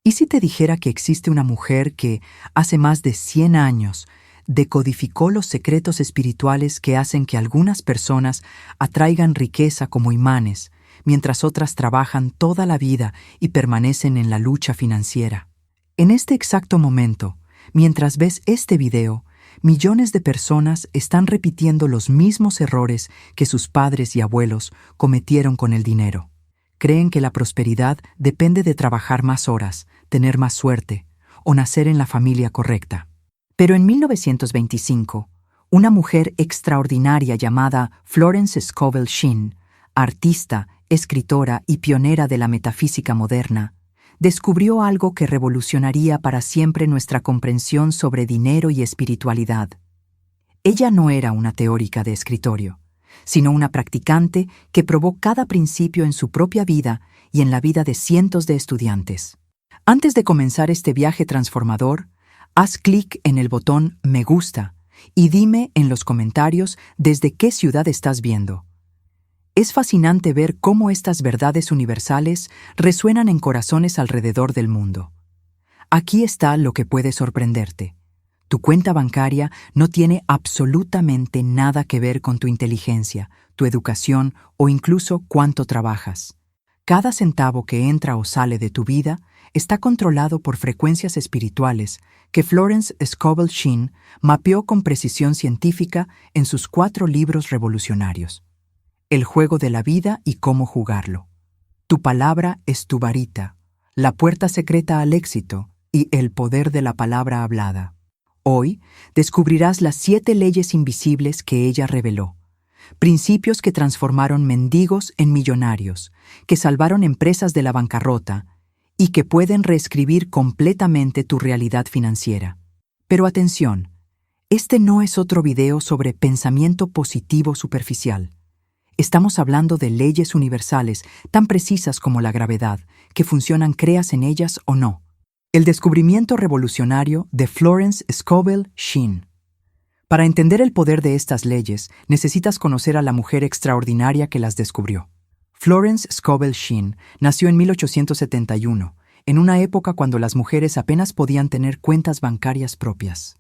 ¿Y si te dijera que existe una mujer que, hace más de 100 años, decodificó los secretos espirituales que hacen que algunas personas atraigan riqueza como imanes, mientras otras trabajan toda la vida y permanecen en la lucha financiera? En este exacto momento, mientras ves este video, millones de personas están repitiendo los mismos errores que sus padres y abuelos cometieron con el dinero. Creen que la prosperidad depende de trabajar más horas, tener más suerte o nacer en la familia correcta. Pero en 1925, una mujer extraordinaria llamada Florence Scovel Shinn, artista, escritora y pionera de la metafísica moderna, descubrió algo que revolucionaría para siempre nuestra comprensión sobre dinero y espiritualidad. Ella no era una teórica de escritorio, sino una practicante que probó cada principio en su propia vida y en la vida de cientos de estudiantes. Antes de comenzar este viaje transformador, haz clic en el botón Me gusta y dime en los comentarios desde qué ciudad estás viendo. Es fascinante ver cómo estas verdades universales resuenan en corazones alrededor del mundo. Aquí está lo que puede sorprenderte. Tu cuenta bancaria no tiene absolutamente nada que ver con tu inteligencia, tu educación o incluso cuánto trabajas. Cada centavo que entra o sale de tu vida está controlado por frecuencias espirituales que Florence Scovel Shinn mapeó con precisión científica en sus 4 libros revolucionarios. El juego de la vida y cómo jugarlo. Tu palabra es tu varita, la puerta secreta al éxito y el poder de la palabra hablada. Hoy descubrirás las 7 leyes invisibles que ella reveló. Principios que transformaron mendigos en millonarios, que salvaron empresas de la bancarrota y que pueden reescribir completamente tu realidad financiera. Pero atención, este no es otro video sobre pensamiento positivo superficial. Estamos hablando de leyes universales tan precisas como la gravedad, que funcionan creas en ellas o no. El descubrimiento revolucionario de Florence Scovel Shinn. Para entender el poder de estas leyes, necesitas conocer a la mujer extraordinaria que las descubrió. Florence Scovel Shinn nació en 1871, en una época cuando las mujeres apenas podían tener cuentas bancarias propias.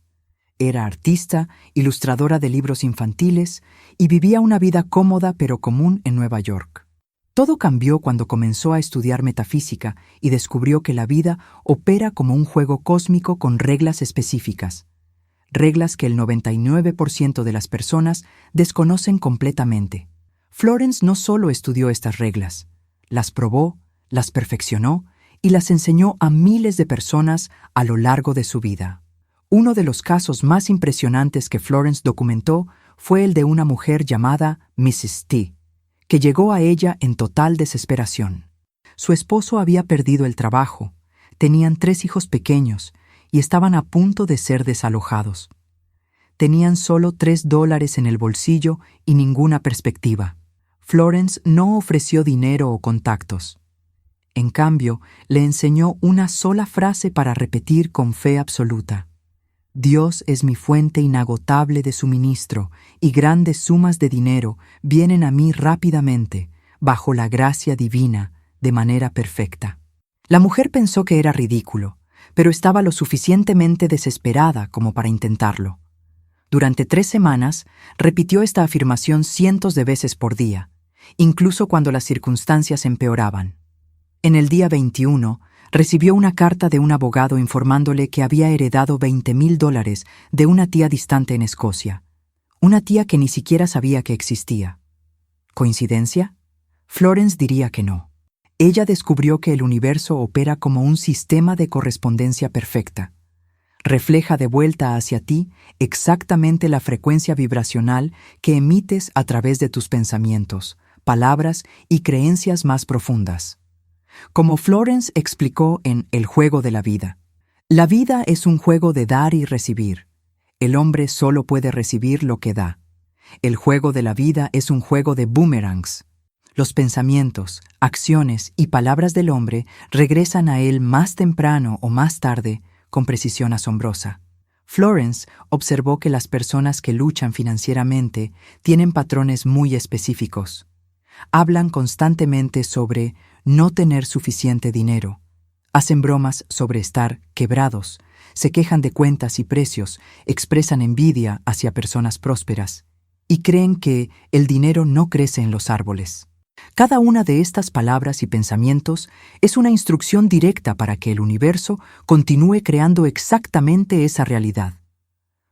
Era artista, ilustradora de libros infantiles y vivía una vida cómoda pero común en Nueva York. Todo cambió cuando comenzó a estudiar metafísica y descubrió que la vida opera como un juego cósmico con reglas específicas. Reglas que el 99% de las personas desconocen completamente. Florence no solo estudió estas reglas, las probó, las perfeccionó y las enseñó a miles de personas a lo largo de su vida. Uno de los casos más impresionantes que Florence documentó fue el de una mujer llamada Mrs. T, que llegó a ella en total desesperación. Su esposo había perdido el trabajo, tenían 3 hijos pequeños y estaban a punto de ser desalojados. Tenían solo $3 en el bolsillo y ninguna perspectiva. Florence no ofreció dinero o contactos. En cambio, le enseñó una sola frase para repetir con fe absoluta. Dios es mi fuente inagotable de suministro y grandes sumas de dinero vienen a mí rápidamente, bajo la gracia divina, de manera perfecta. La mujer pensó que era ridículo, pero estaba lo suficientemente desesperada como para intentarlo. Durante 3 semanas, repitió esta afirmación cientos de veces por día, incluso cuando las circunstancias empeoraban. En el día 21, recibió una carta de un abogado informándole que había heredado $20,000 de una tía distante en Escocia, una tía que ni siquiera sabía que existía. ¿Coincidencia? Florence diría que no. Ella descubrió que el universo opera como un sistema de correspondencia perfecta. Refleja de vuelta hacia ti exactamente la frecuencia vibracional que emites a través de tus pensamientos, palabras y creencias más profundas. Como Florence explicó en El juego de la vida, la vida es un juego de dar y recibir. El hombre solo puede recibir lo que da. El juego de la vida es un juego de boomerangs. Los pensamientos, acciones y palabras del hombre regresan a él más temprano o más tarde con precisión asombrosa. Florence observó que las personas que luchan financieramente tienen patrones muy específicos. Hablan constantemente sobre no tener suficiente dinero, Hacen bromas sobre estar quebrados, se quejan de cuentas y precios, expresan envidia hacia personas prósperas y creen que el dinero no crece en los árboles. Cada una de estas palabras y pensamientos es una instrucción directa para que el universo continúe creando exactamente esa realidad.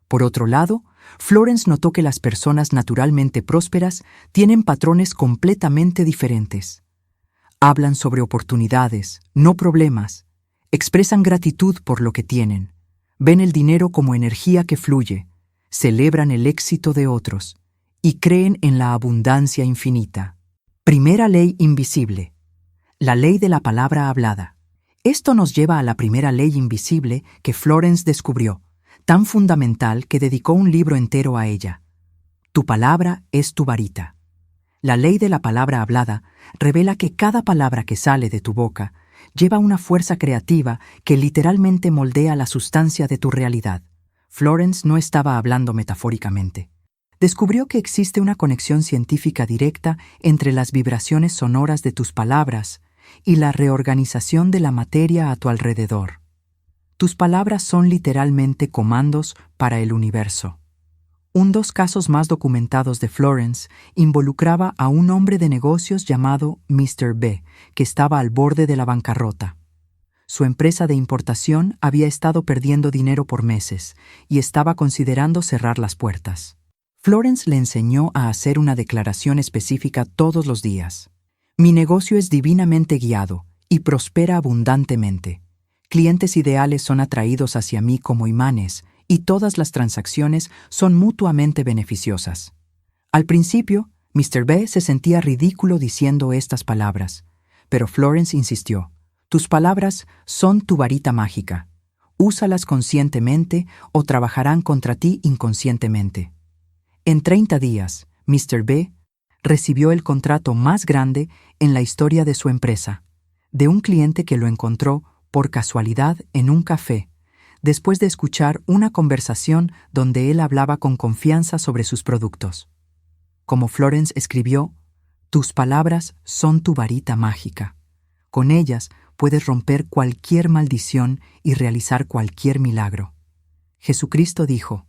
Por otro lado, Florence notó que las personas naturalmente prósperas tienen patrones completamente diferentes. Hablan sobre oportunidades, no problemas. Expresan gratitud por lo que tienen. Ven el dinero como energía que fluye. Celebran el éxito de otros. Y creen en la abundancia infinita. Primera ley invisible. La ley de la palabra hablada. Esto nos lleva a la primera ley invisible que Florence descubrió, tan fundamental que dedicó un libro entero a ella. Tu palabra es tu varita. La ley de la palabra hablada revela que cada palabra que sale de tu boca lleva una fuerza creativa que literalmente moldea la sustancia de tu realidad. Florence no estaba hablando metafóricamente. Descubrió que existe una conexión científica directa entre las vibraciones sonoras de tus palabras y la reorganización de la materia a tu alrededor. Tus palabras son literalmente comandos para el universo. Un dos casos más documentados de Florence involucraba a un hombre de negocios llamado Mr. B, que estaba al borde de la bancarrota. Su empresa de importación había estado perdiendo dinero por meses y estaba considerando cerrar las puertas. Florence le enseñó a hacer una declaración específica todos los días. Mi negocio es divinamente guiado y prospera abundantemente. Clientes ideales son atraídos hacia mí como imanes y todas las transacciones son mutuamente beneficiosas. Al principio, Mr. B se sentía ridículo diciendo estas palabras, pero Florence insistió. Tus palabras son tu varita mágica. Úsalas conscientemente o trabajarán contra ti inconscientemente. En 30 días, Mr. B recibió el contrato más grande en la historia de su empresa, de un cliente que lo encontró por casualidad en un café, después de escuchar una conversación donde él hablaba con confianza sobre sus productos. Como Florence escribió, tus palabras son tu varita mágica. Con ellas puedes romper cualquier maldición y realizar cualquier milagro. Jesucristo dijo,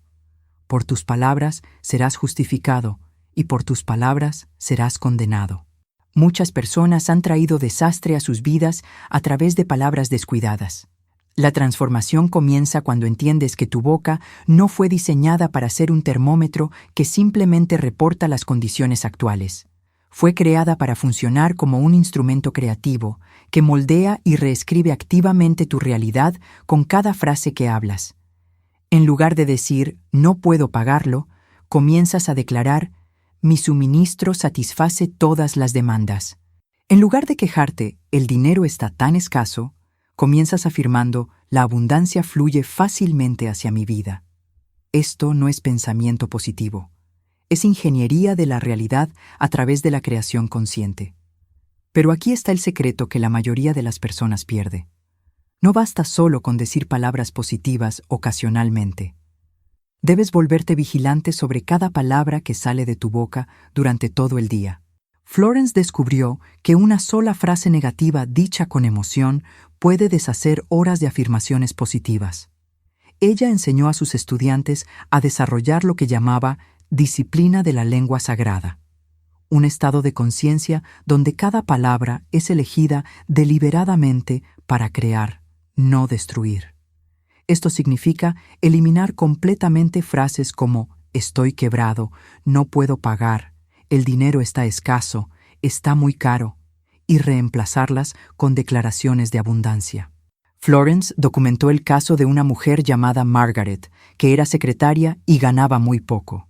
por tus palabras serás justificado y por tus palabras serás condenado. Muchas personas han traído desastre a sus vidas a través de palabras descuidadas. La transformación comienza cuando entiendes que tu boca no fue diseñada para ser un termómetro que simplemente reporta las condiciones actuales. Fue creada para funcionar como un instrumento creativo que moldea y reescribe activamente tu realidad con cada frase que hablas. En lugar de decir, no puedo pagarlo, comienzas a declarar, mi suministro satisface todas las demandas. En lugar de quejarte, el dinero está tan escaso, comienzas afirmando, la abundancia fluye fácilmente hacia mi vida. Esto no es pensamiento positivo. Es ingeniería de la realidad a través de la creación consciente. Pero aquí está el secreto que la mayoría de las personas pierde. No basta solo con decir palabras positivas ocasionalmente. Debes volverte vigilante sobre cada palabra que sale de tu boca durante todo el día. Florence descubrió que una sola frase negativa dicha con emoción puede deshacer horas de afirmaciones positivas. Ella enseñó a sus estudiantes a desarrollar lo que llamaba disciplina de la lengua sagrada, un estado de conciencia donde cada palabra es elegida deliberadamente para crear, no destruir. Esto significa eliminar completamente frases como estoy quebrado, no puedo pagar, el dinero está escaso, está muy caro, y reemplazarlas con declaraciones de abundancia. Florence documentó el caso de una mujer llamada Margaret, que era secretaria y ganaba muy poco.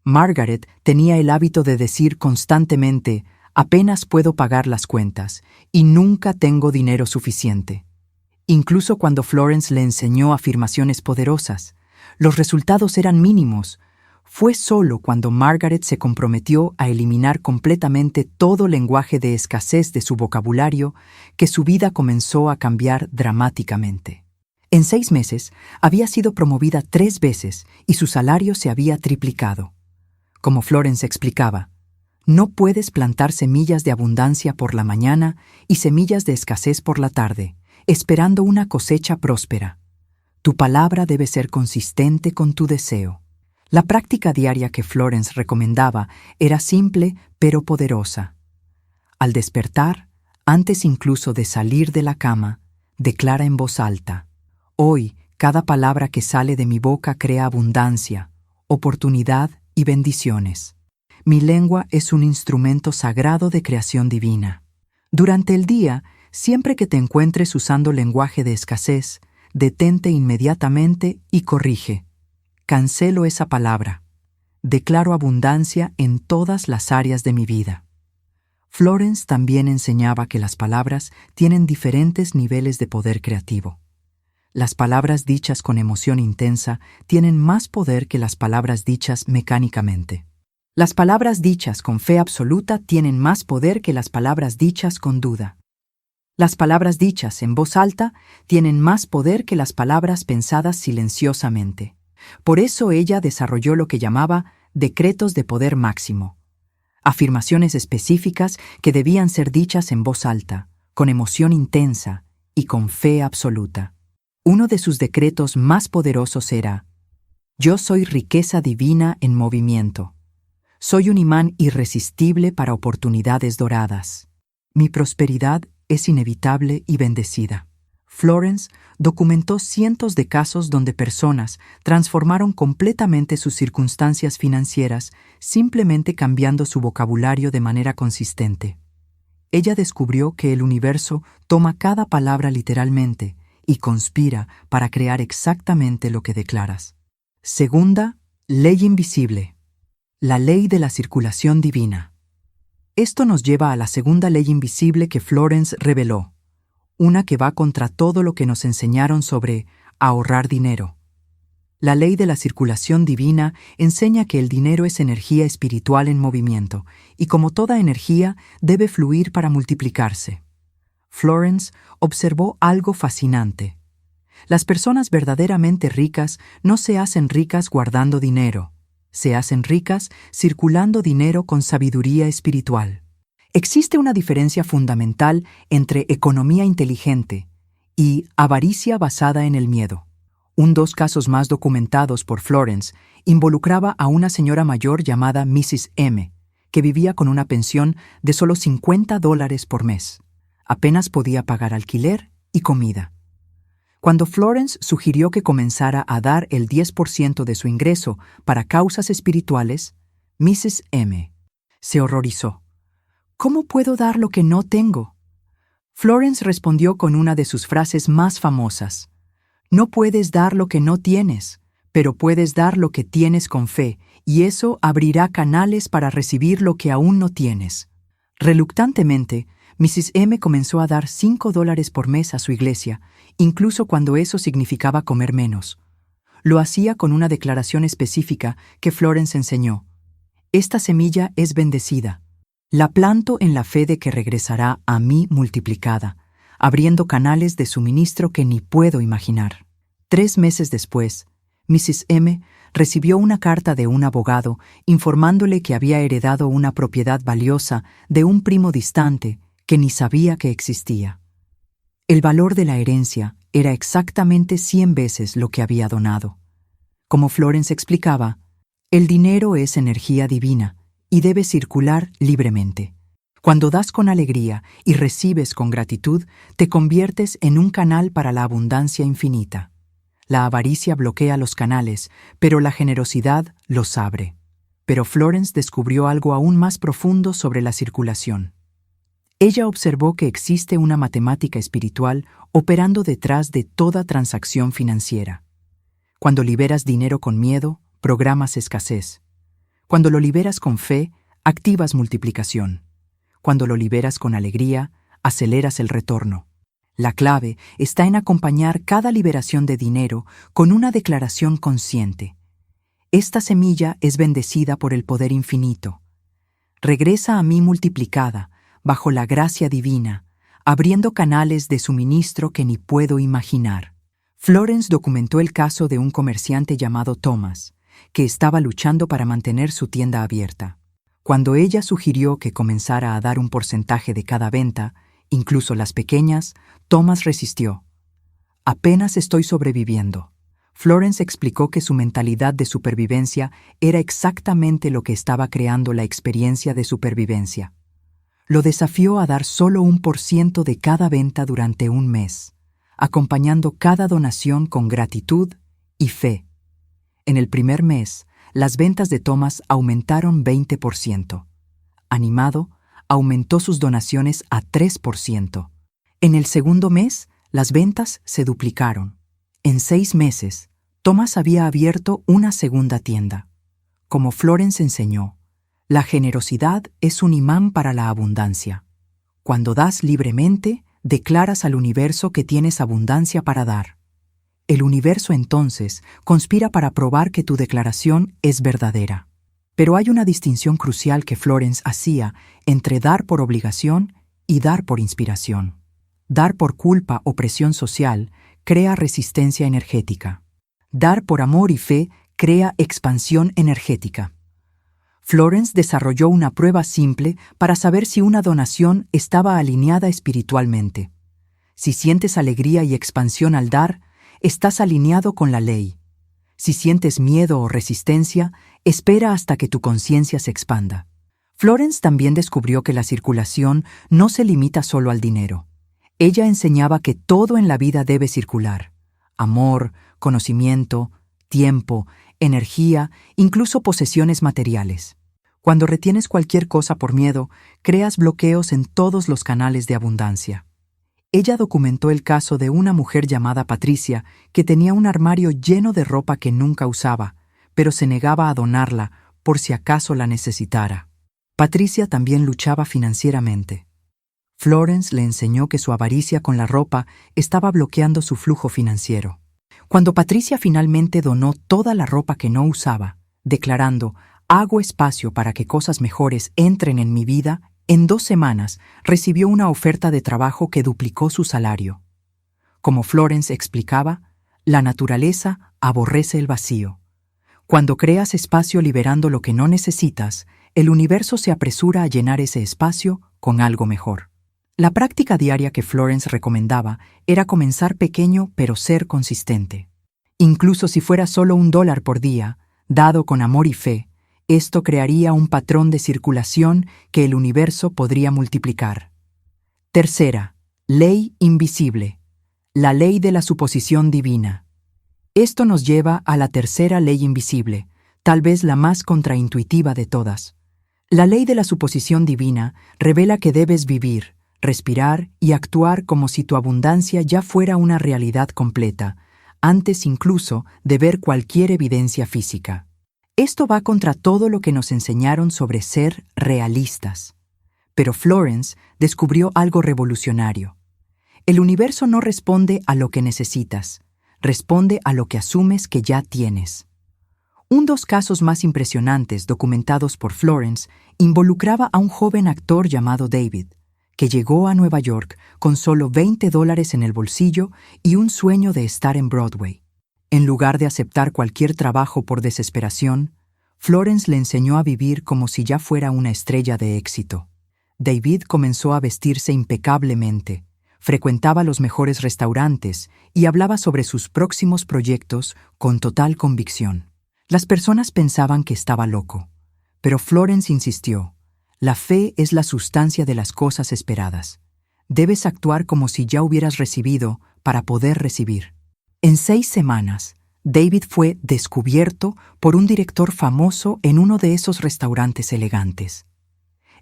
Margaret tenía el hábito de decir constantemente, apenas puedo pagar las cuentas y nunca tengo dinero suficiente. Incluso cuando Florence le enseñó afirmaciones poderosas, los resultados eran mínimos. Fue solo cuando Margaret se comprometió a eliminar completamente todo lenguaje de escasez de su vocabulario que su vida comenzó a cambiar dramáticamente. En 6 meses había sido promovida 3 veces y su salario se había triplicado. Como Florence explicaba, no puedes plantar semillas de abundancia por la mañana y semillas de escasez por la tarde. esperando una cosecha próspera. Tu palabra debe ser consistente con tu deseo. La práctica diaria que Florence recomendaba era simple pero poderosa. Al despertar, antes incluso de salir de la cama, declara en voz alta: hoy, cada palabra que sale de mi boca crea abundancia, oportunidad y bendiciones. Mi lengua es un instrumento sagrado de creación divina. Durante el día, siempre que te encuentres usando lenguaje de escasez, detente inmediatamente y corrige. Cancelo esa palabra. Declaro abundancia en todas las áreas de mi vida. Florence también enseñaba que las palabras tienen diferentes niveles de poder creativo. Las palabras dichas con emoción intensa tienen más poder que las palabras dichas mecánicamente. Las palabras dichas con fe absoluta tienen más poder que las palabras dichas con duda. Las palabras dichas en voz alta tienen más poder que las palabras pensadas silenciosamente. Por eso ella desarrolló lo que llamaba decretos de poder máximo. Afirmaciones específicas que debían ser dichas en voz alta, con emoción intensa y con fe absoluta. Uno de sus decretos más poderosos era: yo soy riqueza divina en movimiento. Soy un imán irresistible para oportunidades doradas. Mi prosperidad es inevitable y bendecida. Florence documentó cientos de casos donde personas transformaron completamente sus circunstancias financieras simplemente cambiando su vocabulario de manera consistente. Ella descubrió que el universo toma cada palabra literalmente y conspira para crear exactamente lo que declaras. Segunda, ley invisible. La ley de la circulación divina. Esto nos lleva a la segunda ley invisible que Florence reveló, una que va contra todo lo que nos enseñaron sobre ahorrar dinero. La ley de la circulación divina enseña que el dinero es energía espiritual en movimiento y como toda energía debe fluir para multiplicarse. Florence observó algo fascinante. Las personas verdaderamente ricas no se hacen ricas guardando dinero. Se hacen ricas circulando dinero con sabiduría espiritual. Existe una diferencia fundamental entre economía inteligente y avaricia basada en el miedo. Dos casos más documentados por Florence involucraba a una señora mayor llamada Mrs. M, que vivía con una pensión de solo $50 por mes. Apenas podía pagar alquiler y comida. Cuando Florence sugirió que comenzara a dar el 10% de su ingreso para causas espirituales, Mrs. M se horrorizó. ¿Cómo puedo dar lo que no tengo? Florence respondió con una de sus frases más famosas. No puedes dar lo que no tienes, pero puedes dar lo que tienes con fe, y eso abrirá canales para recibir lo que aún no tienes. Reluctantemente, Mrs. M comenzó a dar $5 por mes a su iglesia, incluso cuando eso significaba comer menos. Lo hacía con una declaración específica que Florence enseñó. Esta semilla es bendecida. La planto en la fe de que regresará a mí multiplicada, abriendo canales de suministro que ni puedo imaginar. 3 meses después, Mrs. M recibió una carta de un abogado informándole que había heredado una propiedad valiosa de un primo distante que ni sabía que existía. El valor de la herencia era exactamente 100 veces lo que había donado. Como Florence explicaba, el dinero es energía divina y debe circular libremente. Cuando das con alegría y recibes con gratitud, te conviertes en un canal para la abundancia infinita. La avaricia bloquea los canales, pero la generosidad los abre. Pero Florence descubrió algo aún más profundo sobre la circulación. Ella observó que existe una matemática espiritual operando detrás de toda transacción financiera. Cuando liberas dinero con miedo, programas escasez. Cuando lo liberas con fe, activas multiplicación. Cuando lo liberas con alegría, aceleras el retorno. La clave está en acompañar cada liberación de dinero con una declaración consciente. Esta semilla es bendecida por el poder infinito. Regresa a mí multiplicada, bajo la gracia divina, abriendo canales de suministro que ni puedo imaginar. Florence documentó el caso de un comerciante llamado Thomas, que estaba luchando para mantener su tienda abierta. Cuando ella sugirió que comenzara a dar un porcentaje de cada venta, Incluso las pequeñas, Thomas resistió. Apenas estoy sobreviviendo. Florence explicó que su mentalidad de supervivencia era exactamente lo que estaba creando la experiencia de supervivencia. Lo desafió a dar solo 1% de cada venta durante un mes, acompañando cada donación con gratitud y fe. En el primer mes, las ventas de Thomas aumentaron 20%. Animado, aumentó sus donaciones a 3%. En el segundo mes, las ventas se duplicaron. En 6 meses, Thomas había abierto una segunda tienda. Como Florence enseñó, la generosidad es un imán para la abundancia. Cuando das libremente, declaras al universo que tienes abundancia para dar. El universo entonces conspira para probar que tu declaración es verdadera. Pero hay una distinción crucial que Florence hacía entre dar por obligación y dar por inspiración. Dar por culpa o presión social crea resistencia energética. Dar por amor y fe crea expansión energética. Florence desarrolló una prueba simple para saber si una donación estaba alineada espiritualmente. Si sientes alegría y expansión al dar, estás alineado con la ley. Si sientes miedo o resistencia, espera hasta que tu conciencia se expanda. Florence también descubrió que la circulación no se limita solo al dinero. Ella enseñaba que todo en la vida debe circular: amor, conocimiento, tiempo, energía, incluso posesiones materiales. Cuando retienes cualquier cosa por miedo, creas bloqueos en todos los canales de abundancia. Ella documentó el caso de una mujer llamada Patricia que tenía un armario lleno de ropa que nunca usaba, pero se negaba a donarla por si acaso la necesitara. Patricia también luchaba financieramente. Florence le enseñó que su avaricia con la ropa estaba bloqueando su flujo financiero. Cuando Patricia finalmente donó toda la ropa que no usaba, declarando: «Hago espacio para que cosas mejores entren en mi vida», en 2 semanas recibió una oferta de trabajo que duplicó su salario. Como Florence explicaba, la naturaleza aborrece el vacío. Cuando creas espacio liberando lo que no necesitas, el universo se apresura a llenar ese espacio con algo mejor. La práctica diaria que Florence recomendaba era comenzar pequeño pero ser consistente. Incluso si fuera solo $1 por día, dado con amor y fe, esto crearía un patrón de circulación que el universo podría multiplicar. Tercera, ley invisible. La ley de la suposición divina. Esto nos lleva a la tercera ley invisible, tal vez la más contraintuitiva de todas. La ley de la suposición divina revela que debes vivir, respirar y actuar como si tu abundancia ya fuera una realidad completa, antes incluso de ver cualquier evidencia física. Esto va contra todo lo que nos enseñaron sobre ser realistas. Pero Florence descubrió algo revolucionario. El universo no responde a lo que necesitas, responde a lo que asumes que ya tienes. Un dos casos más impresionantes documentados por Florence involucraba a un joven actor llamado David, que llegó a Nueva York con solo $20 en el bolsillo y un sueño de estar en Broadway. En lugar de aceptar cualquier trabajo por desesperación, Florence le enseñó a vivir como si ya fuera una estrella de éxito. David comenzó a vestirse impecablemente, frecuentaba los mejores restaurantes y hablaba sobre sus próximos proyectos con total convicción. Las personas pensaban que estaba loco, pero Florence insistió: la fe es la sustancia de las cosas esperadas. Debes actuar como si ya hubieras recibido para poder recibir. En 6 semanas, David fue descubierto por un director famoso en uno de esos restaurantes elegantes.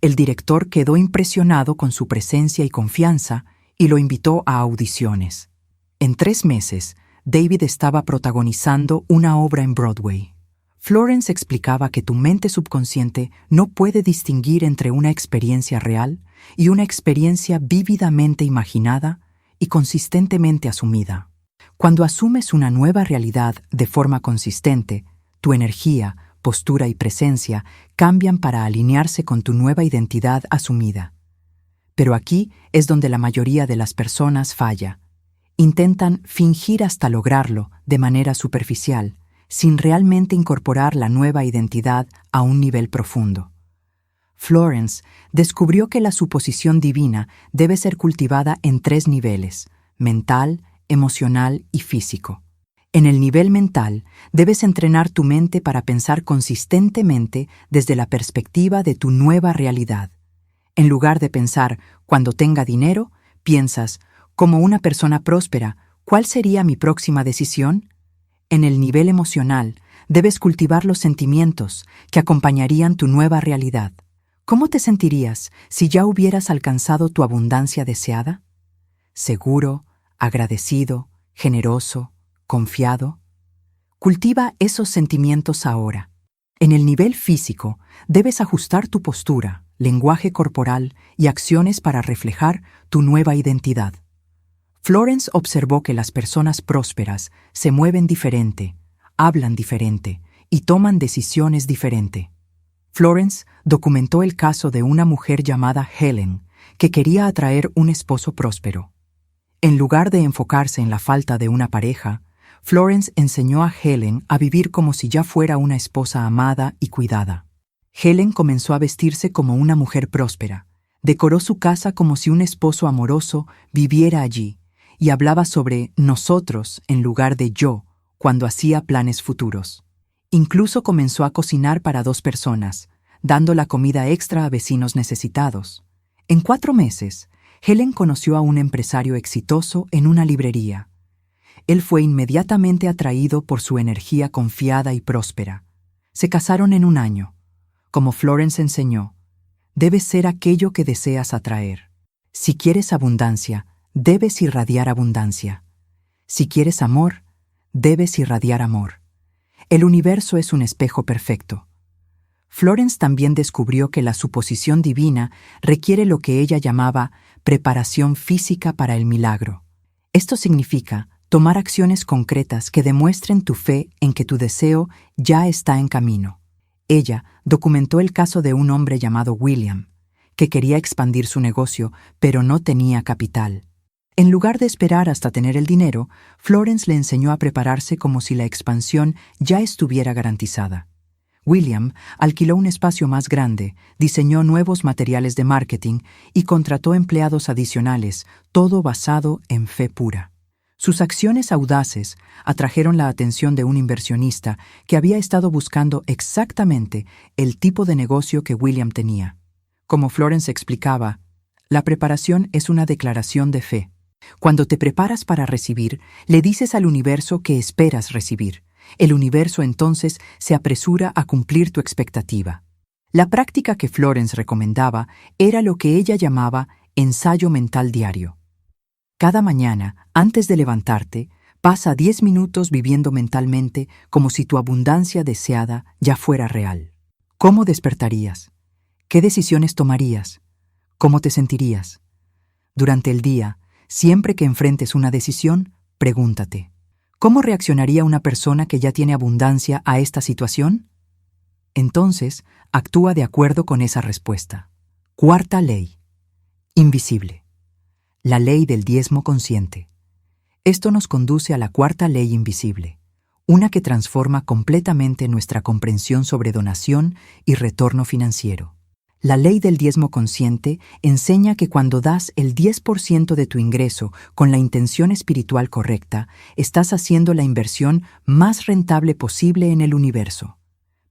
El director quedó impresionado con su presencia y confianza y lo invitó a audiciones. En 3 meses, David estaba protagonizando una obra en Broadway. Florence explicaba que tu mente subconsciente no puede distinguir entre una experiencia real y una experiencia vívidamente imaginada y consistentemente asumida. Cuando asumes una nueva realidad de forma consistente, tu energía, postura y presencia cambian para alinearse con tu nueva identidad asumida. Pero aquí es donde la mayoría de las personas falla. Intentan fingir hasta lograrlo de manera superficial, sin realmente incorporar la nueva identidad a un nivel profundo. Florence descubrió que la suposición divina debe ser cultivada en 3 niveles: mental, emocional y físico. En el nivel mental, debes entrenar tu mente para pensar consistentemente desde la perspectiva de tu nueva realidad. En lugar de pensar, cuando tenga dinero, piensas, como una persona próspera, ¿cuál sería mi próxima decisión? En el nivel emocional, debes cultivar los sentimientos que acompañarían tu nueva realidad. ¿Cómo te sentirías si ya hubieras alcanzado tu abundancia deseada? ¿Seguro, agradecido, generoso, confiado? Cultiva esos sentimientos ahora. En el nivel físico, debes ajustar tu postura, lenguaje corporal y acciones para reflejar tu nueva identidad. Florence observó que las personas prósperas se mueven diferente, hablan diferente y toman decisiones diferente. Florence documentó el caso de una mujer llamada Helen, que quería atraer un esposo próspero. En lugar de enfocarse en la falta de una pareja, Florence enseñó a Helen a vivir como si ya fuera una esposa amada y cuidada. Helen comenzó a vestirse como una mujer próspera, decoró su casa como si un esposo amoroso viviera allí, y hablaba sobre nosotros en lugar de yo cuando hacía planes futuros. Incluso comenzó a cocinar para 2 personas, dando la comida extra a vecinos necesitados. En 4 meses, Helen conoció a un empresario exitoso en una librería. Él fue inmediatamente atraído por su energía confiada y próspera. Se casaron en 1 año. Como Florence enseñó, debes ser aquello que deseas atraer. Si quieres abundancia, debes irradiar abundancia. Si quieres amor, debes irradiar amor. El universo es un espejo perfecto. Florence también descubrió que la suposición divina requiere lo que ella llamaba preparación física para el milagro. Esto significa tomar acciones concretas que demuestren tu fe en que tu deseo ya está en camino. Ella documentó el caso de un hombre llamado William, que quería expandir su negocio, pero no tenía capital. En lugar de esperar hasta tener el dinero, Florence le enseñó a prepararse como si la expansión ya estuviera garantizada. William alquiló un espacio más grande, diseñó nuevos materiales de marketing y contrató empleados adicionales, todo basado en fe pura. Sus acciones audaces atrajeron la atención de un inversionista que había estado buscando exactamente el tipo de negocio que William tenía. Como Florence explicaba, la preparación es una declaración de fe. Cuando te preparas para recibir, le dices al universo que esperas recibir. El universo entonces se apresura a cumplir tu expectativa. La práctica que Florence recomendaba era lo que ella llamaba ensayo mental diario. Cada mañana, antes de levantarte, pasa 10 minutos viviendo mentalmente como si tu abundancia deseada ya fuera real. ¿Cómo despertarías? ¿Qué decisiones tomarías? ¿Cómo te sentirías? Durante el día, siempre que enfrentes una decisión, pregúntate, ¿cómo reaccionaría una persona que ya tiene abundancia a esta situación? Entonces, actúa de acuerdo con esa respuesta. 4ª ley. Invisible. La ley del diezmo consciente. Esto nos conduce a la 4ª ley invisible, una que transforma completamente nuestra comprensión sobre donación y retorno financiero. La ley del diezmo consciente enseña que cuando das el 10% de tu ingreso con la intención espiritual correcta, estás haciendo la inversión más rentable posible en el universo.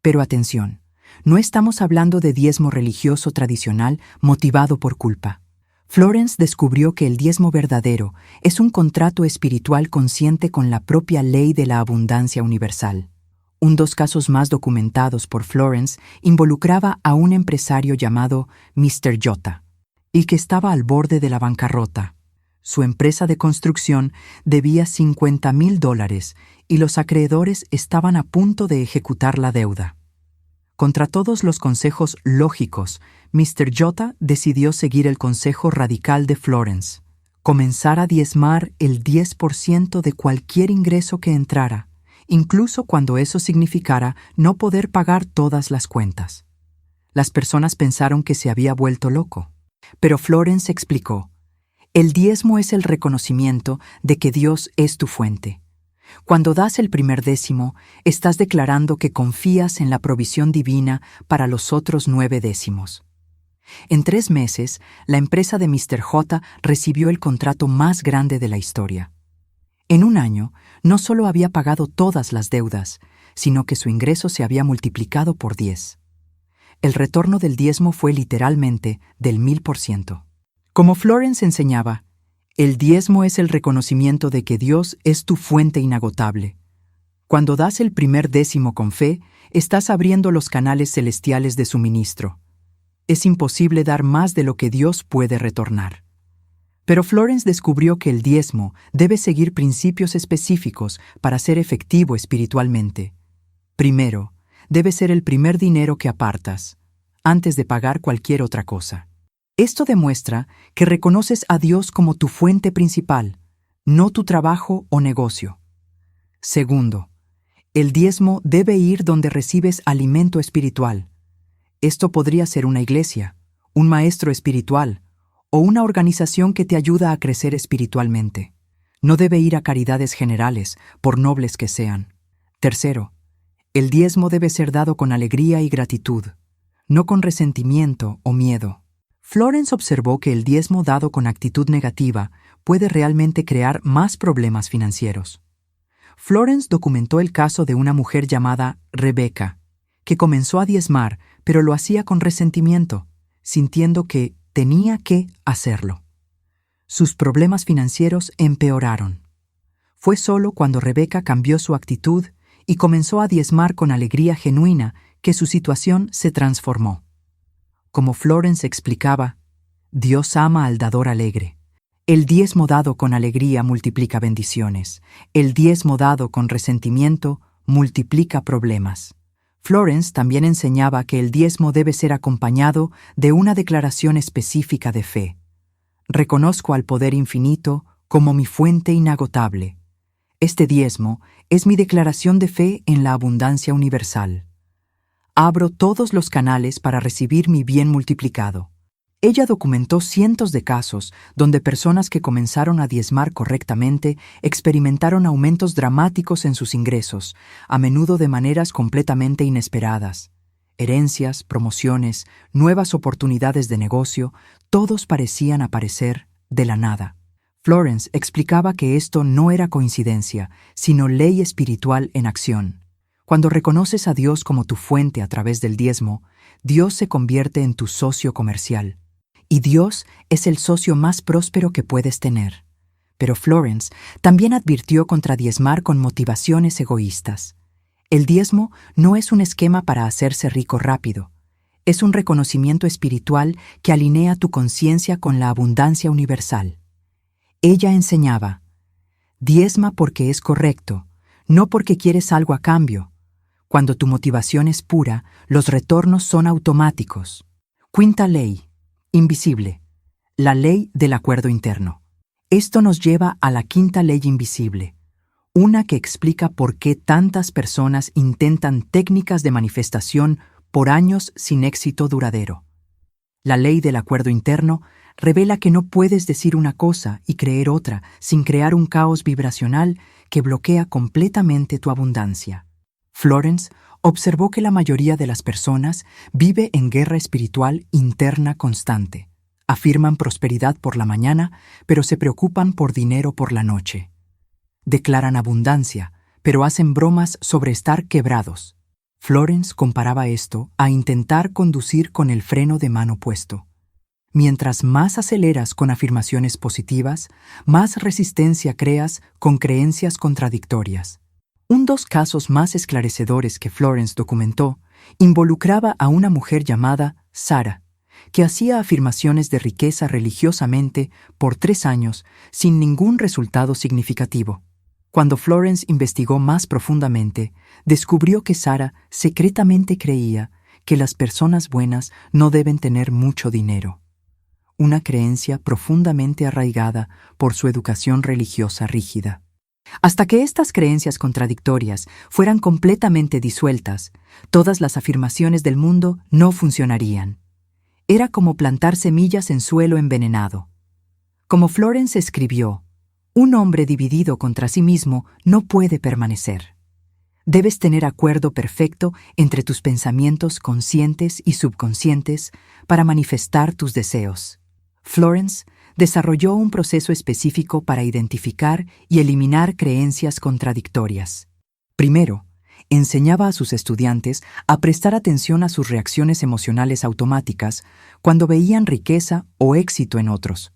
Pero atención, no estamos hablando de diezmo religioso tradicional motivado por culpa. Florence descubrió que el diezmo verdadero es un contrato espiritual consciente con la propia ley de la abundancia universal. 2 casos más documentados por Florence involucraba a un empresario llamado Mr. J, y que estaba al borde de la bancarrota. Su empresa de construcción debía $50,000 y los acreedores estaban a punto de ejecutar la deuda. Contra todos los consejos lógicos, Mr. J decidió seguir el consejo radical de Florence: comenzar a diezmar el 10% de cualquier ingreso que entrara, incluso cuando eso significara no poder pagar todas las cuentas. Las personas pensaron que se había vuelto loco, pero Florence explicó: el diezmo es el reconocimiento de que Dios es tu fuente. Cuando das el primer décimo, estás declarando que confías en la provisión divina para los otros 9 décimos. En 3 meses, la empresa de Mr. J recibió el contrato más grande de la historia. En un año, no solo había pagado todas las deudas, sino que su ingreso se había multiplicado por 10. El retorno del diezmo fue literalmente del 1000%. Como Florence enseñaba, el diezmo es el reconocimiento de que Dios es tu fuente inagotable. Cuando das el primer décimo con fe, estás abriendo los canales celestiales de suministro. Es imposible dar más de lo que Dios puede retornar. Pero Florence descubrió que el diezmo debe seguir principios específicos para ser efectivo espiritualmente. Primero, debe ser el primer dinero que apartas, antes de pagar cualquier otra cosa. Esto demuestra que reconoces a Dios como tu fuente principal, no tu trabajo o negocio. Segundo, el diezmo debe ir donde recibes alimento espiritual. Esto podría ser una iglesia, un maestro espiritual o una organización que te ayuda a crecer espiritualmente. No debe ir a caridades generales, por nobles que sean. Tercero, el diezmo debe ser dado con alegría y gratitud, no con resentimiento o miedo. Florence observó que el diezmo dado con actitud negativa puede realmente crear más problemas financieros. Florence documentó el caso de una mujer llamada Rebecca, que comenzó a diezmar, pero lo hacía con resentimiento, sintiendo que tenía que hacerlo. Sus problemas financieros empeoraron. Fue solo cuando Rebecca cambió su actitud y comenzó a diezmar con alegría genuina que su situación se transformó. Como Florence explicaba, Dios ama al dador alegre. El diezmo dado con alegría multiplica bendiciones. El diezmo dado con resentimiento multiplica problemas. Florence también enseñaba que el diezmo debe ser acompañado de una declaración específica de fe. Reconozco al poder infinito como mi fuente inagotable. Este diezmo es mi declaración de fe en la abundancia universal. Abro todos los canales para recibir mi bien multiplicado. Ella documentó cientos de casos donde personas que comenzaron a diezmar correctamente experimentaron aumentos dramáticos en sus ingresos, a menudo de maneras completamente inesperadas. Herencias, promociones, nuevas oportunidades de negocio, todos parecían aparecer de la nada. Florence explicaba que esto no era coincidencia, sino ley espiritual en acción. Cuando reconoces a Dios como tu fuente a través del diezmo, Dios se convierte en tu socio comercial. Y Dios es el socio más próspero que puedes tener. Pero Florence también advirtió contra diezmar con motivaciones egoístas. El diezmo no es un esquema para hacerse rico rápido. Es un reconocimiento espiritual que alinea tu conciencia con la abundancia universal. Ella enseñaba, diezma porque es correcto, no porque quieres algo a cambio. Cuando tu motivación es pura, los retornos son automáticos. Quinta ley. Invisible. La ley del acuerdo interno. Esto nos lleva a la quinta ley invisible, una que explica por qué tantas personas intentan técnicas de manifestación por años sin éxito duradero. La ley del acuerdo interno revela que no puedes decir una cosa y creer otra sin crear un caos vibracional que bloquea completamente tu abundancia. Florence observó que la mayoría de las personas vive en guerra espiritual interna constante. Afirman prosperidad por la mañana, pero se preocupan por dinero por la noche. Declaran abundancia, pero hacen bromas sobre estar quebrados. Florence comparaba esto a intentar conducir con el freno de mano puesto. Mientras más aceleras con afirmaciones positivas, más resistencia creas con creencias contradictorias. Dos casos más esclarecedores que Florence documentó involucraba a una mujer llamada Sara, que hacía afirmaciones de riqueza religiosamente por 3 años sin ningún resultado significativo. Cuando Florence investigó más profundamente, descubrió que Sara secretamente creía que las personas buenas no deben tener mucho dinero. Una creencia profundamente arraigada por su educación religiosa rígida. Hasta que estas creencias contradictorias fueran completamente disueltas, todas las afirmaciones del mundo no funcionarían. Era como plantar semillas en suelo envenenado. Como Florence escribió, un hombre dividido contra sí mismo no puede permanecer. Debes tener acuerdo perfecto entre tus pensamientos conscientes y subconscientes para manifestar tus deseos. Florence desarrolló un proceso específico para identificar y eliminar creencias contradictorias. Primero, enseñaba a sus estudiantes a prestar atención a sus reacciones emocionales automáticas cuando veían riqueza o éxito en otros.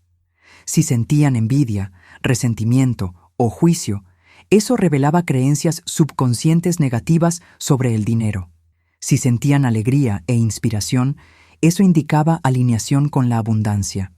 Si sentían envidia, resentimiento o juicio, eso revelaba creencias subconscientes negativas sobre el dinero. Si sentían alegría e inspiración, eso indicaba alineación con la abundancia.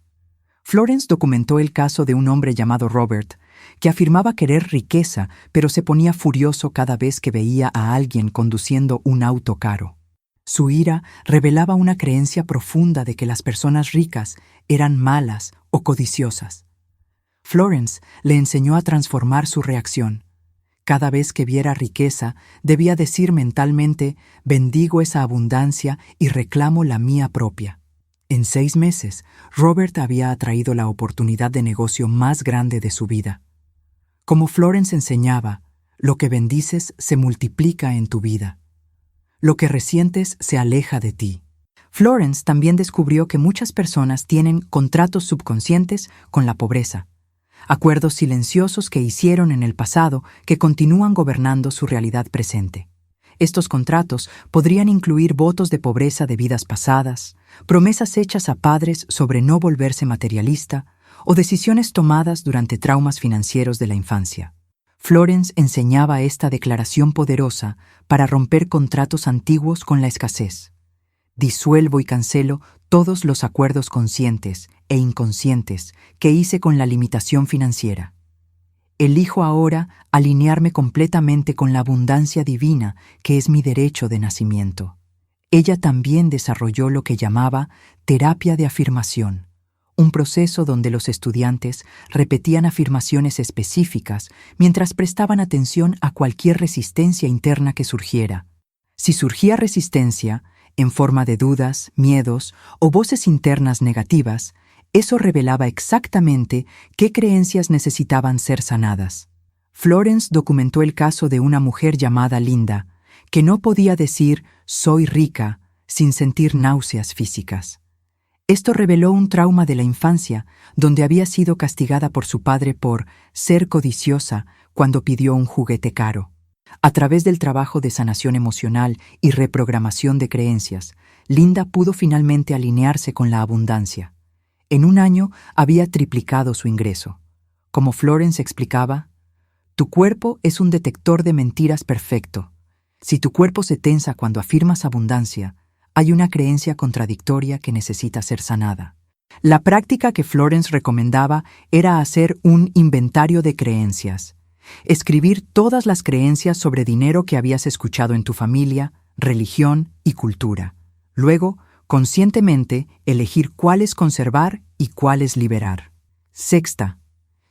Florence documentó el caso de un hombre llamado Robert, que afirmaba querer riqueza, pero se ponía furioso cada vez que veía a alguien conduciendo un auto caro. Su ira revelaba una creencia profunda de que las personas ricas eran malas o codiciosas. Florence le enseñó a transformar su reacción. Cada vez que viera riqueza, debía decir mentalmente: bendigo esa abundancia y reclamo la mía propia. En 6 meses, Robert había atraído la oportunidad de negocio más grande de su vida. Como Florence enseñaba, lo que bendices se multiplica en tu vida. Lo que resientes se aleja de ti. Florence también descubrió que muchas personas tienen contratos subconscientes con la pobreza, acuerdos silenciosos que hicieron en el pasado que continúan gobernando su realidad presente. Estos contratos podrían incluir votos de pobreza de vidas pasadas, promesas hechas a padres sobre no volverse materialista o decisiones tomadas durante traumas financieros de la infancia. Florence enseñaba esta declaración poderosa para romper contratos antiguos con la escasez. Disuelvo y cancelo todos los acuerdos conscientes e inconscientes que hice con la limitación financiera. Elijo ahora alinearme completamente con la abundancia divina que es mi derecho de nacimiento. Ella también desarrolló lo que llamaba terapia de afirmación, un proceso donde los estudiantes repetían afirmaciones específicas mientras prestaban atención a cualquier resistencia interna que surgiera. Si surgía resistencia, en forma de dudas, miedos o voces internas negativas, eso revelaba exactamente qué creencias necesitaban ser sanadas. Florence documentó el caso de una mujer llamada Linda, que no podía decir «soy rica» sin sentir náuseas físicas. Esto reveló un trauma de la infancia, donde había sido castigada por su padre por ser codiciosa cuando pidió un juguete caro. A través del trabajo de sanación emocional y reprogramación de creencias, Linda pudo finalmente alinearse con la abundancia. En 1 año había triplicado su ingreso. Como Florence explicaba, tu cuerpo es un detector de mentiras perfecto. Si tu cuerpo se tensa cuando afirmas abundancia, hay una creencia contradictoria que necesita ser sanada. La práctica que Florence recomendaba era hacer un inventario de creencias. Escribir todas las creencias sobre dinero que habías escuchado en tu familia, religión y cultura. Luego, conscientemente, elegir cuáles conservar y cuáles liberar. 6.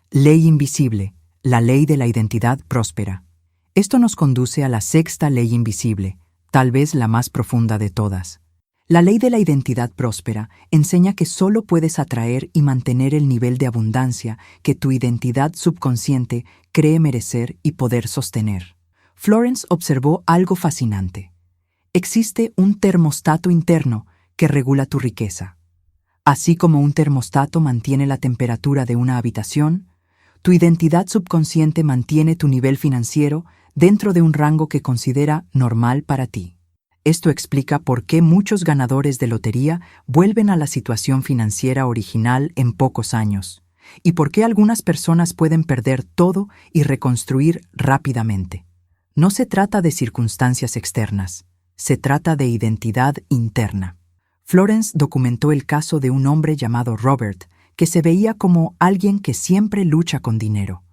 Ley invisible, la ley de la identidad próspera. Esto nos conduce a la 6ª ley invisible, tal vez la más profunda de todas. La ley de la identidad próspera enseña que solo puedes atraer y mantener el nivel de abundancia que tu identidad subconsciente cree merecer y poder sostener. Florence observó algo fascinante. Existe un termostato interno que regula tu riqueza. Así como un termostato mantiene la temperatura de una habitación, tu identidad subconsciente mantiene tu nivel financiero dentro de un rango que considera normal para ti. Esto explica por qué muchos ganadores de lotería vuelven a la situación financiera original en pocos años, y por qué algunas personas pueden perder todo y reconstruir rápidamente. No se trata de circunstancias externas, se trata de identidad interna. Florence documentó el caso de un hombre llamado Robert, que se veía como alguien que siempre lucha con dinero.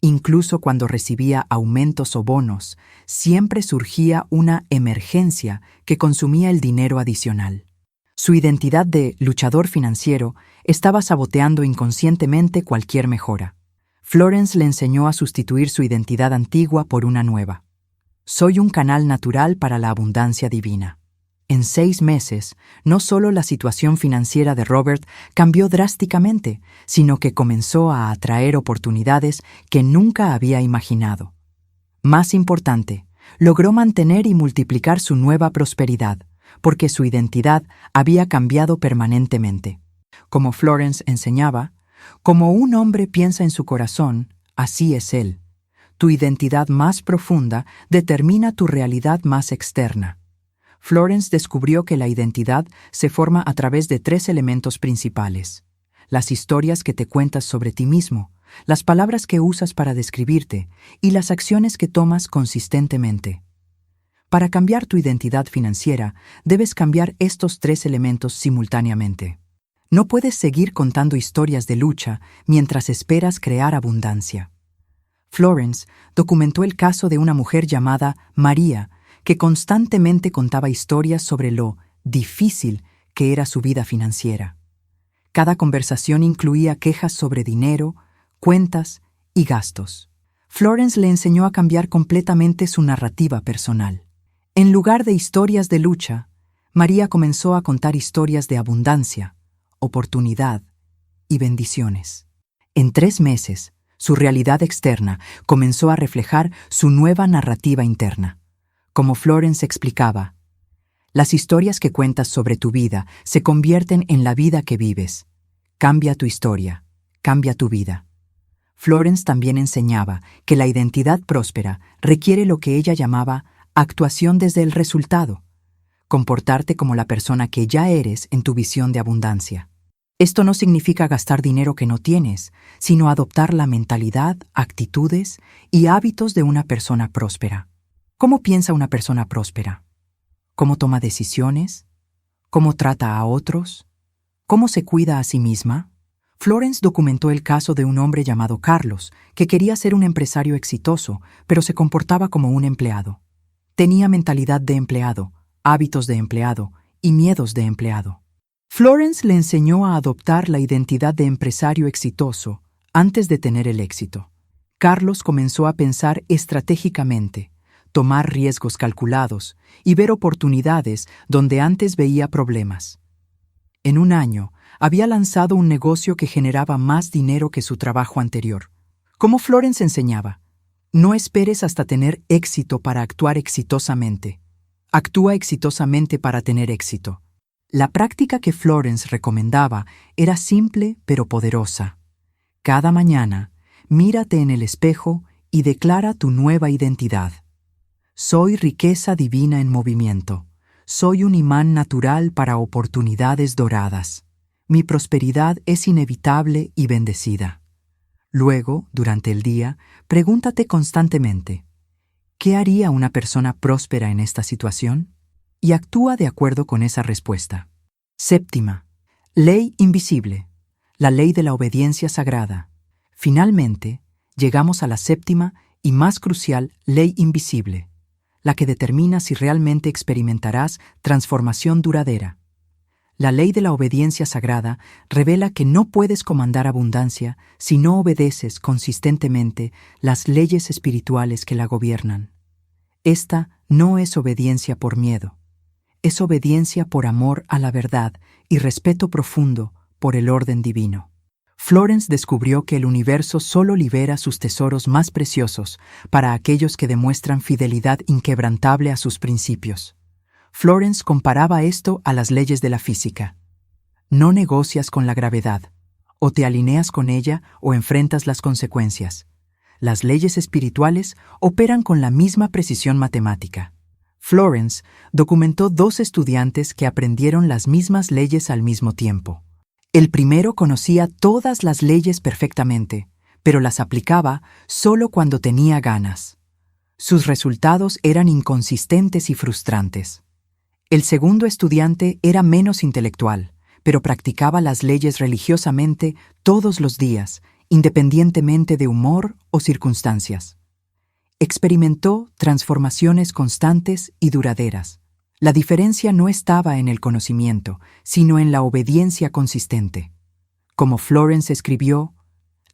Incluso cuando recibía aumentos o bonos, siempre surgía una emergencia que consumía el dinero adicional. Su identidad de luchador financiero estaba saboteando inconscientemente cualquier mejora. Florence le enseñó a sustituir su identidad antigua por una nueva. Soy un canal natural para la abundancia divina. En 6 meses, no solo la situación financiera de Robert cambió drásticamente, sino que comenzó a atraer oportunidades que nunca había imaginado. Más importante, logró mantener y multiplicar su nueva prosperidad, porque su identidad había cambiado permanentemente. Como Florence enseñaba, como un hombre piensa en su corazón, así es él. Tu identidad más profunda determina tu realidad más externa. Florence descubrió que la identidad se forma a través de 3 elementos principales: las historias que te cuentas sobre ti mismo, las palabras que usas para describirte y las acciones que tomas consistentemente. Para cambiar tu identidad financiera, debes cambiar estos 3 elementos simultáneamente. No puedes seguir contando historias de lucha mientras esperas crear abundancia. Florence documentó el caso de una mujer llamada María, que constantemente contaba historias sobre lo difícil que era su vida financiera. Cada conversación incluía quejas sobre dinero, cuentas y gastos. Florence le enseñó a cambiar completamente su narrativa personal. En lugar de historias de lucha, María comenzó a contar historias de abundancia, oportunidad y bendiciones. En 3 meses, su realidad externa comenzó a reflejar su nueva narrativa interna. Como Florence explicaba, las historias que cuentas sobre tu vida se convierten en la vida que vives. Cambia tu historia, cambia tu vida. Florence también enseñaba que la identidad próspera requiere lo que ella llamaba actuación desde el resultado, comportarte como la persona que ya eres en tu visión de abundancia. Esto no significa gastar dinero que no tienes, sino adoptar la mentalidad, actitudes y hábitos de una persona próspera. ¿Cómo piensa una persona próspera? ¿Cómo toma decisiones? ¿Cómo trata a otros? ¿Cómo se cuida a sí misma? Florence documentó el caso de un hombre llamado Carlos, que quería ser un empresario exitoso, pero se comportaba como un empleado. Tenía mentalidad de empleado, hábitos de empleado y miedos de empleado. Florence le enseñó a adoptar la identidad de empresario exitoso antes de tener el éxito. Carlos comenzó a pensar estratégicamente, tomar riesgos calculados y ver oportunidades donde antes veía problemas. En un año, había lanzado un negocio que generaba más dinero que su trabajo anterior. Como Florence enseñaba, no esperes hasta tener éxito para actuar exitosamente. Actúa exitosamente para tener éxito. La práctica que Florence recomendaba era simple pero poderosa. Cada mañana, mírate en el espejo y declara tu nueva identidad. Soy riqueza divina en movimiento. Soy un imán natural para oportunidades doradas. Mi prosperidad es inevitable y bendecida. Luego, durante el día, pregúntate constantemente, ¿qué haría una persona próspera en esta situación? Y actúa de acuerdo con esa respuesta. 7. Ley invisible. La ley de la obediencia sagrada. Finalmente, llegamos a la 7ª y más crucial ley invisible, la que determina si realmente experimentarás transformación duradera. La ley de la obediencia sagrada revela que no puedes comandar abundancia si no obedeces consistentemente las leyes espirituales que la gobiernan. Esta no es obediencia por miedo. Es obediencia por amor a la verdad y respeto profundo por el orden divino. Florence descubrió que el universo solo libera sus tesoros más preciosos para aquellos que demuestran fidelidad inquebrantable a sus principios. Florence comparaba esto a las leyes de la física. No negocias con la gravedad, o te alineas con ella o enfrentas las consecuencias. Las leyes espirituales operan con la misma precisión matemática. Florence documentó 2 estudiantes que aprendieron las mismas leyes al mismo tiempo. El primero conocía todas las leyes perfectamente, pero las aplicaba solo cuando tenía ganas. Sus resultados eran inconsistentes y frustrantes. El segundo estudiante era menos intelectual, pero practicaba las leyes religiosamente todos los días, independientemente de humor o circunstancias. Experimentó transformaciones constantes y duraderas. La diferencia no estaba en el conocimiento, sino en la obediencia consistente. Como Florence escribió,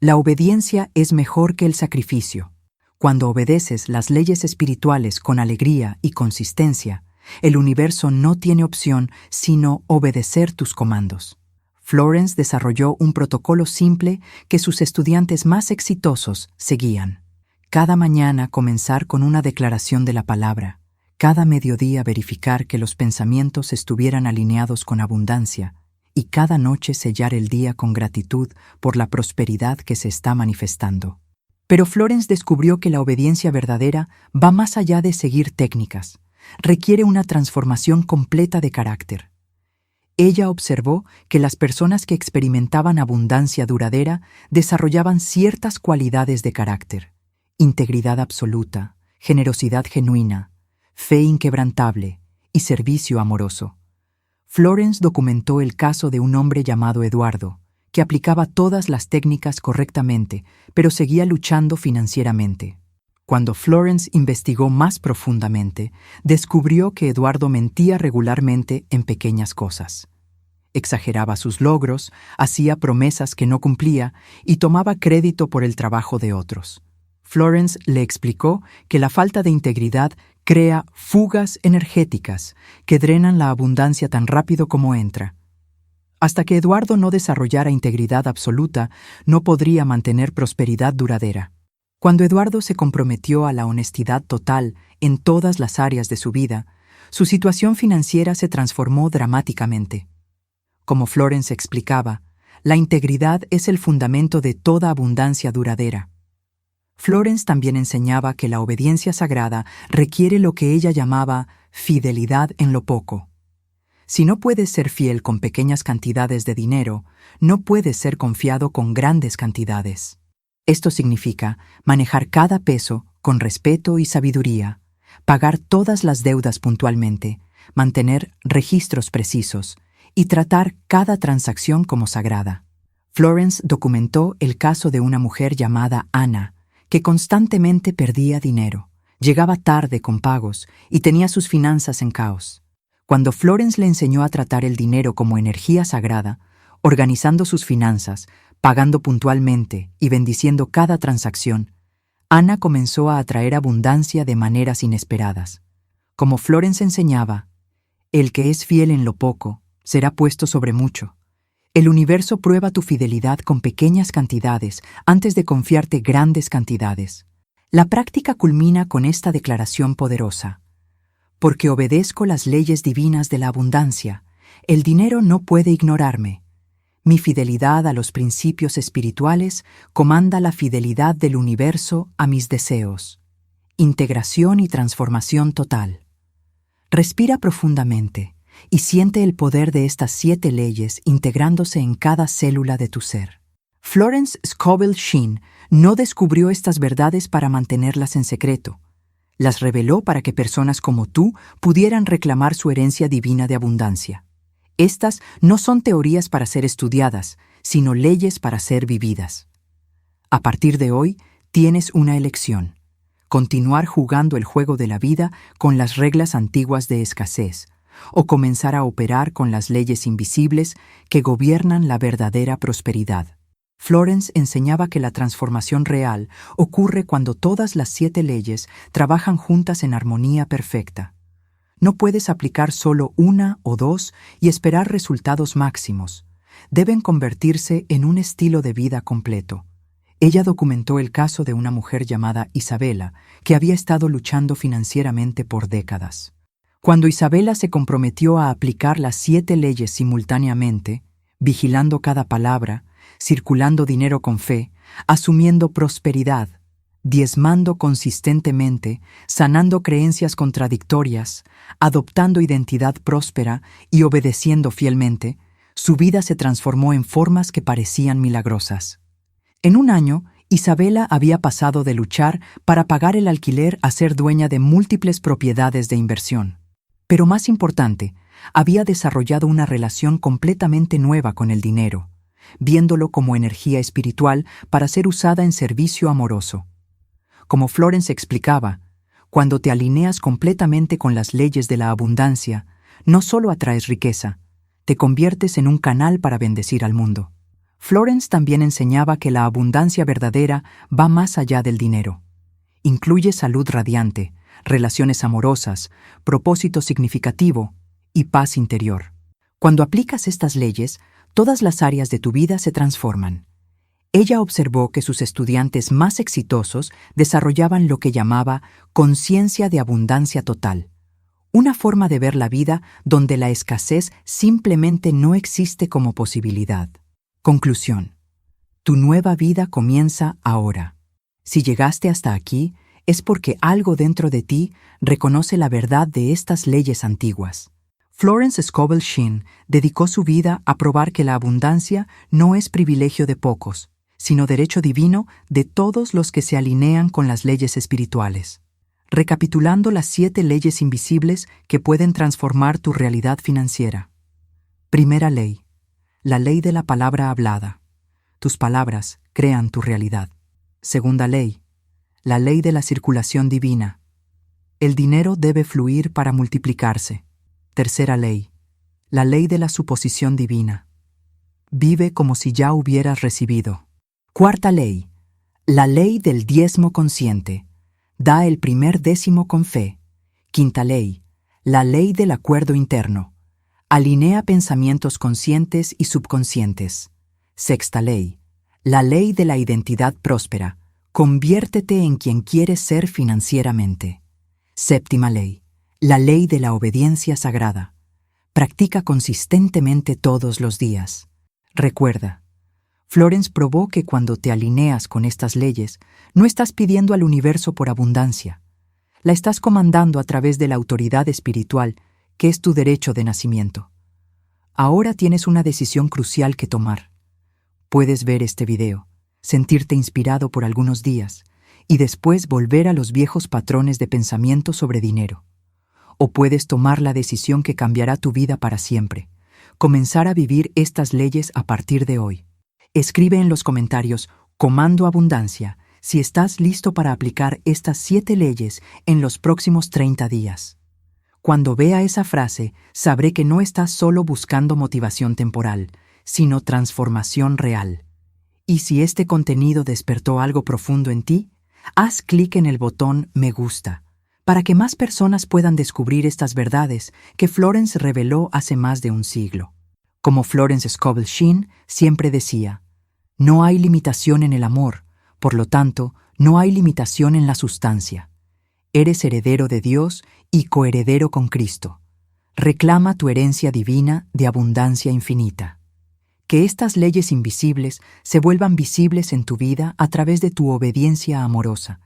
la obediencia es mejor que el sacrificio. Cuando obedeces las leyes espirituales con alegría y consistencia, el universo no tiene opción sino obedecer tus comandos. Florence desarrolló un protocolo simple que sus estudiantes más exitosos seguían. Cada mañana comenzar con una declaración de la palabra. Cada mediodía verificar que los pensamientos estuvieran alineados con abundancia. Y cada noche sellar el día con gratitud por la prosperidad que se está manifestando. Pero Florence descubrió que la obediencia verdadera va más allá de seguir técnicas. Requiere una transformación completa de carácter. Ella observó que las personas que experimentaban abundancia duradera desarrollaban ciertas cualidades de carácter: integridad absoluta, generosidad genuina, fe inquebrantable y servicio amoroso. Florence documentó el caso de un hombre llamado Eduardo, que aplicaba todas las técnicas correctamente, pero seguía luchando financieramente. Cuando Florence investigó más profundamente, descubrió que Eduardo mentía regularmente en pequeñas cosas. Exageraba sus logros, hacía promesas que no cumplía y tomaba crédito por el trabajo de otros. Florence le explicó que la falta de integridad crea fugas energéticas que drenan la abundancia tan rápido como entra. Hasta que Eduardo no desarrollara integridad absoluta, no podría mantener prosperidad duradera. Cuando Eduardo se comprometió a la honestidad total en todas las áreas de su vida, su situación financiera se transformó dramáticamente. Como Florence explicaba, la integridad es el fundamento de toda abundancia duradera. Florence también enseñaba que la obediencia sagrada requiere lo que ella llamaba fidelidad en lo poco. Si no puedes ser fiel con pequeñas cantidades de dinero, no puedes ser confiado con grandes cantidades. Esto significa manejar cada peso con respeto y sabiduría, pagar todas las deudas puntualmente, mantener registros precisos y tratar cada transacción como sagrada. Florence documentó el caso de una mujer llamada Ana, que constantemente perdía dinero, llegaba tarde con pagos y tenía sus finanzas en caos. Cuando Florence le enseñó a tratar el dinero como energía sagrada, organizando sus finanzas, pagando puntualmente y bendiciendo cada transacción, Ana comenzó a atraer abundancia de maneras inesperadas. Como Florence enseñaba, el que es fiel en lo poco será puesto sobre mucho. El universo prueba tu fidelidad con pequeñas cantidades antes de confiarte grandes cantidades. La práctica culmina con esta declaración poderosa: porque obedezco las leyes divinas de la abundancia, el dinero no puede ignorarme. Mi fidelidad a los principios espirituales comanda la fidelidad del universo a mis deseos. Integración y transformación total. Respira profundamente y siente el poder de estas 7 leyes integrándose en cada célula de tu ser. Florence Scovel Shinn no descubrió estas verdades para mantenerlas en secreto. Las reveló para que personas como tú pudieran reclamar su herencia divina de abundancia. Estas no son teorías para ser estudiadas, sino leyes para ser vividas. A partir de hoy, tienes una elección: continuar jugando el juego de la vida con las reglas antiguas de escasez, o comenzar a operar con las leyes invisibles que gobiernan la verdadera prosperidad. Florence enseñaba que la transformación real ocurre cuando todas las 7 leyes trabajan juntas en armonía perfecta. No puedes aplicar solo una o 2 y esperar resultados máximos. Deben convertirse en un estilo de vida completo. Ella documentó el caso de una mujer llamada Isabela, que había estado luchando financieramente por décadas. Cuando Isabela se comprometió a aplicar las 7 leyes simultáneamente, vigilando cada palabra, circulando dinero con fe, asumiendo prosperidad, diezmando consistentemente, sanando creencias contradictorias, adoptando identidad próspera y obedeciendo fielmente, su vida se transformó en formas que parecían milagrosas. En un año, Isabela había pasado de luchar para pagar el alquiler a ser dueña de múltiples propiedades de inversión. Pero más importante, había desarrollado una relación completamente nueva con el dinero, viéndolo como energía espiritual para ser usada en servicio amoroso. Como Florence explicaba, cuando te alineas completamente con las leyes de la abundancia, no solo atraes riqueza, te conviertes en un canal para bendecir al mundo. Florence también enseñaba que la abundancia verdadera va más allá del dinero. Incluye salud radiante, relaciones amorosas, propósito significativo y paz interior. Cuando aplicas estas leyes, todas las áreas de tu vida se transforman. Ella observó que sus estudiantes más exitosos desarrollaban lo que llamaba conciencia de abundancia total, una forma de ver la vida donde la escasez simplemente no existe como posibilidad. Conclusión. Tu nueva vida comienza ahora. Si llegaste hasta aquí, es porque algo dentro de ti reconoce la verdad de estas leyes antiguas. Florence Scovel Shinn dedicó su vida a probar que la abundancia no es privilegio de pocos, sino derecho divino de todos los que se alinean con las leyes espirituales. Recapitulando las 7 leyes invisibles que pueden transformar tu realidad financiera. Primera ley. La ley de la palabra hablada. Tus palabras crean tu realidad. Segunda ley. La ley de la circulación divina. El dinero debe fluir para multiplicarse. Tercera ley. La ley de la suposición divina. Vive como si ya hubieras recibido. Cuarta ley. La ley del diezmo consciente. Da el primer décimo con fe. Quinta ley. La ley del acuerdo interno. Alinea pensamientos conscientes y subconscientes. Sexta ley. La ley de la identidad próspera. Conviértete en quien quieres ser financieramente. Séptima ley. La ley de la obediencia sagrada. Practica consistentemente todos los días. Recuerda, Florence probó que cuando te alineas con estas leyes, no estás pidiendo al universo por abundancia. La estás comandando a través de la autoridad espiritual, que es tu derecho de nacimiento. Ahora tienes una decisión crucial que tomar. Puedes ver este video, sentirte inspirado por algunos días, y después volver a los viejos patrones de pensamiento sobre dinero. O puedes tomar la decisión que cambiará tu vida para siempre, comenzar a vivir estas leyes a partir de hoy. Escribe en los comentarios Comando Abundancia si estás listo para aplicar estas 7 leyes en los próximos 30 días. Cuando vea esa frase, sabré que no estás solo buscando motivación temporal, sino transformación real. Y si este contenido despertó algo profundo en ti, haz clic en el botón Me gusta, para que más personas puedan descubrir estas verdades que Florence reveló hace más de un siglo. Como Florence Scovel Shinn siempre decía, no hay limitación en el amor, por lo tanto, no hay limitación en la sustancia. Eres heredero de Dios y coheredero con Cristo. Reclama tu herencia divina de abundancia infinita. Que estas leyes invisibles se vuelvan visibles en tu vida a través de tu obediencia amorosa.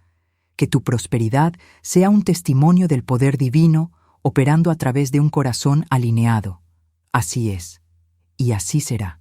Que tu prosperidad sea un testimonio del poder divino operando a través de un corazón alineado. Así es, y así será.